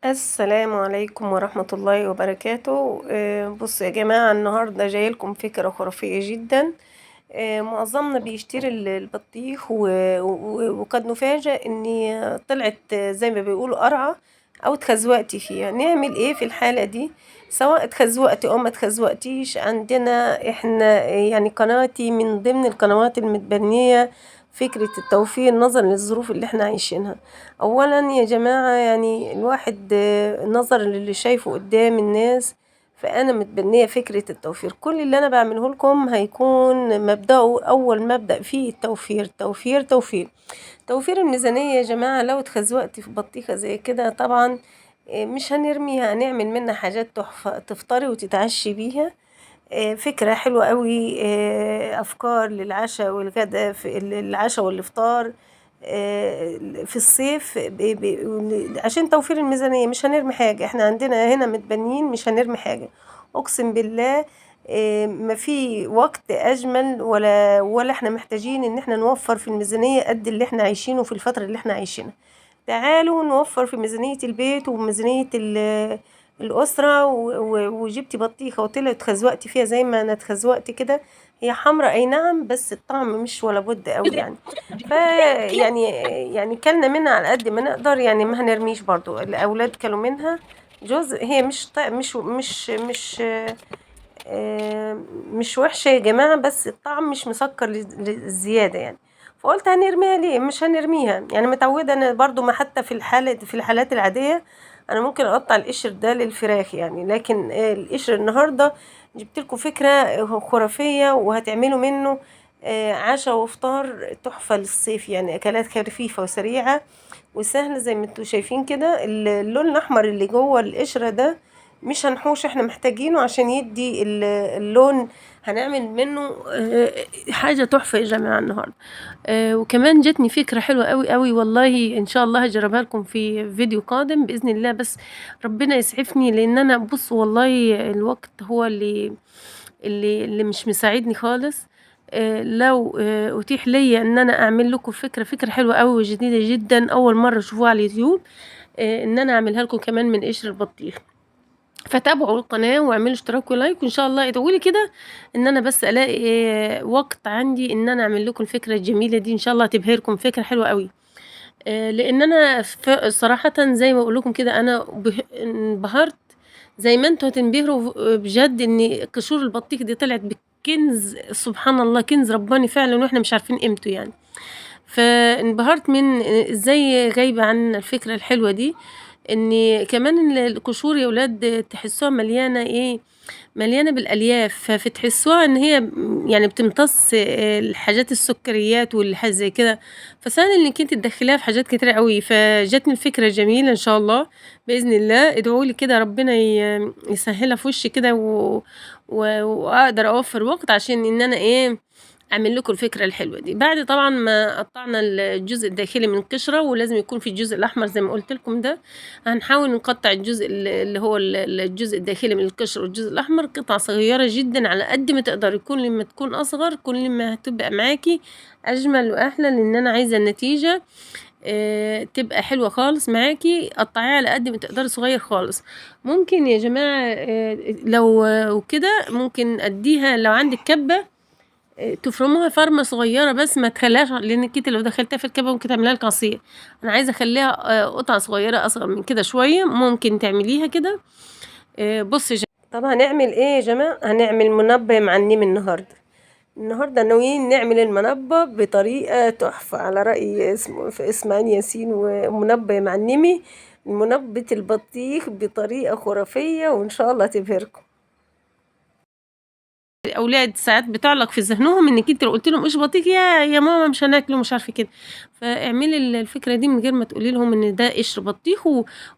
السلام عليكم ورحمة الله وبركاته. بصوا يا جماعة، النهاردة جاي لكم فكرة خرافية جدا. معظمنا بيشتري البطيخ وقد نفاجأ ان طلعت زي ما بيقولوا قرعة او اتخزوقتي فيها. نعمل ايه في الحالة دي؟ سواء اتخزوقتي او ما اتخزوقتيش، عندنا احنا يعني قناتي من ضمن القنوات المتبنية فكرة التوفير نظرا للظروف اللي احنا عايشينها. اولا يا جماعة، يعني الواحد نظرا للي شايفه قدام الناس، فانا متبنيه فكره التوفير. كل اللي انا بعمله لكم هيكون مبدأه، اول مبدأ فيه التوفير توفير توفير. توفير الميزانيه يا جماعه. لو اتخزوقتي في بطيخه زي كده طبعا مش هنرميها، هنعمل منها حاجات تحفه تفطري وتتعشي بيها. فكرة حلوة قوي. أفكار للعشاء والغداء، في العشاء والإفطار في الصيف. عشان توفير الميزانية مش هنرمي حاجة. احنا عندنا هنا متبنيين مش هنرمي حاجة. أقسم بالله ما في وقت أجمل ولا احنا محتاجين إن احنا نوفر في الميزانية قد اللي احنا عايشينه في الفترة اللي احنا عايشينها. تعالوا نوفر في ميزانية البيت وميزانية الأسرة. وجبتي بطيخة وطلعت اتخزوقتي فيها زي ما أنا اتخزوقت كده. هي حمرا أي نعم، بس الطعم مش ولا بد قوي يعني. يعني كلنا منها على قد ما نقدر، يعني ما هنرميش برضو. الأولاد كلوا منها جزء. هي مش وحشة يا جماعة، بس الطعم مش مسكر للزيادة يعني. فقلت هنرميها ليه؟ مش هنرميها يعني. متعودة أنا برضو، ما حتى في الحالات العادية أنا ممكن أقطع القشر ده للفراخ يعني. لكن القشر النهاردة جبت لكم فكرة خرافية، وهتعملوا منه عشاء وفطار تحفة للصيف. يعني أكلات خفيفة وسريعة وسهل زي ما انتوا شايفين كده. اللون الأحمر اللي جوه القشرة ده مش هنحوش، احنا محتاجينه عشان يدي اللون. هنعمل منه حاجة تحفة يا جماعة النهاردة. وكمان جاتني فكرة حلوة قوي قوي والله. ان شاء الله هجربها لكم في فيديو قادم بإذن الله. بس ربنا يسعفني، لان انا بص والله الوقت هو اللي مش مساعدني خالص. لو أتيح ليا إن أنا أعمل لكم فكرة حلوة أوي وجديدة جدا، أول مرة تشوفوها على اليوتيوب، إن أنا أعملها لكم كمان من قشر البطيخ. فتابعوا القناة واعملوا اشتراك ولايك، وإن شاء الله ادعولي كده إن أنا بس ألاقي وقت عندي إن أنا أعمل لكم الفكرة الجميلة دي. إن شاء الله تبهركم، فكرة حلوة أوي. لأن أنا صراحة زي ما أقول لكم كده، أنا انبهرت زي ما انتوا هتنبهروا بجد ان قشور البطيخ دي طلعت بكنز. سبحان الله، كنز رباني فعلا واحنا مش عارفين قيمته يعني. فانبهرت من ازاي غايبة عن الفكرة الحلوة دي. ان كمان القشور يا ولاد تحسوها مليانة ايه، مليانة بالألياف. فتحسوها ان هي يعني بتمتص الحاجات السكريات والحاجات زي كده. فسهل انك انت تدخليها في حاجات كتيرة قوي. فجاتني الفكرة جميلة ان شاء الله بإذن الله. ادعولي كده ربنا يسهلها في وشي كده واقدر اوفر وقت عشان ان انا ايه اعمل لكم الفكره الحلوه دي. بعد طبعا ما قطعنا الجزء الداخلي من القشره، ولازم يكون في الجزء الاحمر زي ما قلت لكم ده. هنحاول نقطع الجزء اللي هو الجزء الداخلي من القشر والجزء الاحمر قطع صغيره جدا على قد ما تقدر. كل ما تكون اصغر كل ما هتبقى معاكي اجمل واحلى، لان انا عايزه النتيجه تبقى حلوة خالص معاكي. قطعيها على قد ما تقدري صغير خالص. ممكن يا جماعة لو كده ممكن اديها لو عندك كبة تفرموها فرمة صغيرة، بس ما تخليهاش، لان انت لو دخلتها في الكبة ممكن تعملها لك عصير. انا عايزة اخليها قطع صغيرة اصغر من كده شوية. ممكن تعمليها كده. بصي يا جماعة، طب هنعمل ايه يا جماعة؟ هنعمل منبه معلم النهارده ناويين نعمل المنبه بطريقة تحفة على رأي في إسماعيل ياسين. ومنبه معلمي منبه البطيخ بطريقة خرافية، وإن شاء الله تبهركم. الاولاد ساعات بتعلق في ذهنهم انك انت لو قلت لهم ايش بطيخ يا ماما مش هناكله مش عارفه كده. فاعملي الفكره دي من غير ما تقولي لهم ان ده قشر بطيخ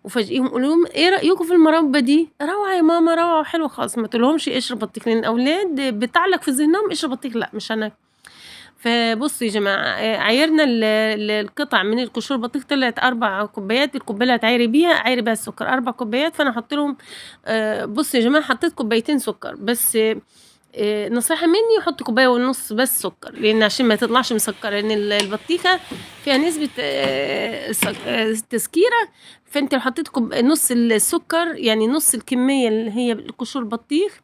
وفاجئيهم. قولي لهم ايه رايكم في المربى دي؟ روعه يا ماما، روعه وحلوه خالص. ما تقولهمش قشر بطيخ، لان الاولاد بتعلق في ذهنهم قشر بطيخ، لا مش هناكل. فبصوا يا جماعة، عايرنا القطع من القشور البطيخ طلعت 4 كوبايات. الكوباية اللي هتعايري بيها عايري بيها السكر 4 كوبايات. فأنا حط لهم بصوا يا جماعة، حطيت كوبايتين سكر بس. نصيحة مني حط كوباية ونص بس سكر، لان عشان ما تطلعش مسكرة، لان البطيخة فيها نسبة تسكيرة. فانت لو حطيت نص السكر، يعني نص الكمية اللي هي قشور البطيخ،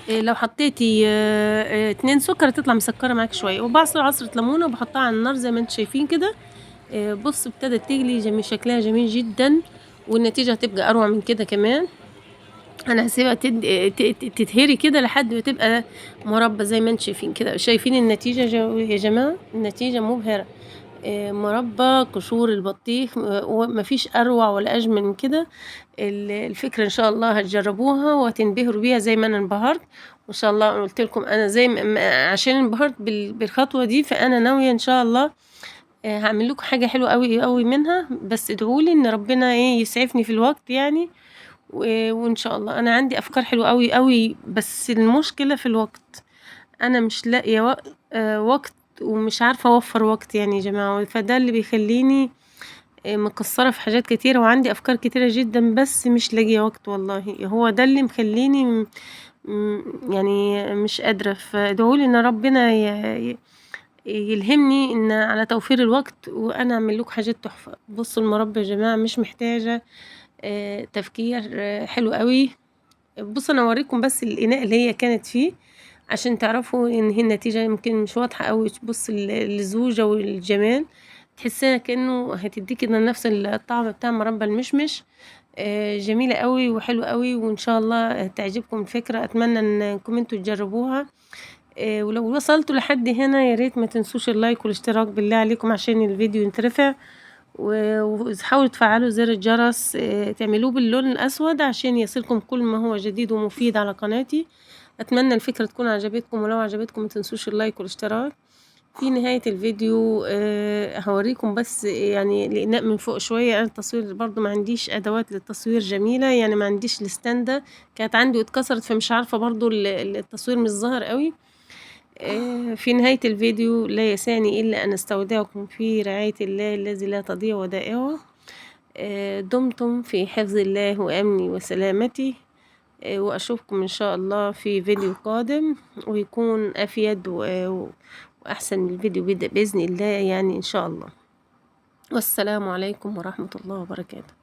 لو حطيتي 2 سكر هتطلع مسكرة معاك شوية. وبعصر عصرة ليمونة وبحطها على النار زي ما انتوا شايفين كده. بص ابتدت تغلي، شكلها جميل جدا، والنتيجة هتبقى أروع من كده كمان. انا هسيبها تتهري كده لحد ما تبقى مربى زي ما انتم شايفين كده. شايفين النتيجة يا جماعة؟ النتيجة مبهرة. مربى قشور البطيخ، ومفيش اروع ولا اجمل من كده. الفكرة ان شاء الله هتجربوها وهتنبهروا بيها زي ما انا انبهرت. وان شاء الله قلت لكم انا زي عشان انبهرت بالخطوة دي، فانا ناوية ان شاء الله هعمل لكم حاجة حلوة قوي قوي منها. بس ادعولي ان ربنا يسعفني في الوقت يعني. وإن شاء الله أنا عندي أفكار حلوة أوي أوي، بس المشكلة في الوقت. أنا مش لاقية وقت، ومش عارفة أوفر وقت يعني يا جماعة، فده اللي بيخليني مقصرة في حاجات كتيرة، وعندي أفكار كتيرة جدا بس مش لاقية وقت والله. هو ده اللي مخليني يعني مش قادرة. فادعولي إن ربنا يلهمني إن على توفير الوقت، وأنا أعمل لكم حاجات تحفة. بصوا المربى يا جماعة مش محتاجة تفكير، حلو قوي. بصوا انا اوريكم بس الاناء اللي هي كانت فيه عشان تعرفوا ان هي النتيجة يمكن مش واضحة قوي. بص الزوجة والجمال، تحسها كأنه هتديك كده نفس الطعم بتاع مربى المشمش. جميلة قوي وحلوة قوي، وان شاء الله تعجبكم الفكرة. اتمنى انكم انتوا تجربوها. ولو وصلتوا لحد هنا يا ريت ما تنسوش اللايك والاشتراك بالله عليكم عشان الفيديو ينترفع. وحاولوا تفعلوا زر الجرس، تعملوه باللون الأسود عشان يصلكم كل ما هو جديد ومفيد على قناتي. أتمنى الفكرة تكون عجبتكم، ولو عجبتكم متنسوش اللايك والاشتراك. في نهاية الفيديو هوريكم بس يعني الإناء من فوق شوية. أنا التصوير برضو ما عنديش أدوات للتصوير جميلة، يعني ما عنديش الستاندة، كانت عندي واتكسرت، فمش عارفة برضو التصوير مش ظاهر قوي. في نهاية الفيديو لا يسعني إلا أن أستودعكم في رعاية الله الذي لا تضيع ودائعه. دمتم في حفظ الله وأمني وسلامتي. وأشوفكم إن شاء الله في فيديو قادم، ويكون أفيد وأحسن من الفيديو بإذن الله يعني إن شاء الله. والسلام عليكم ورحمة الله وبركاته.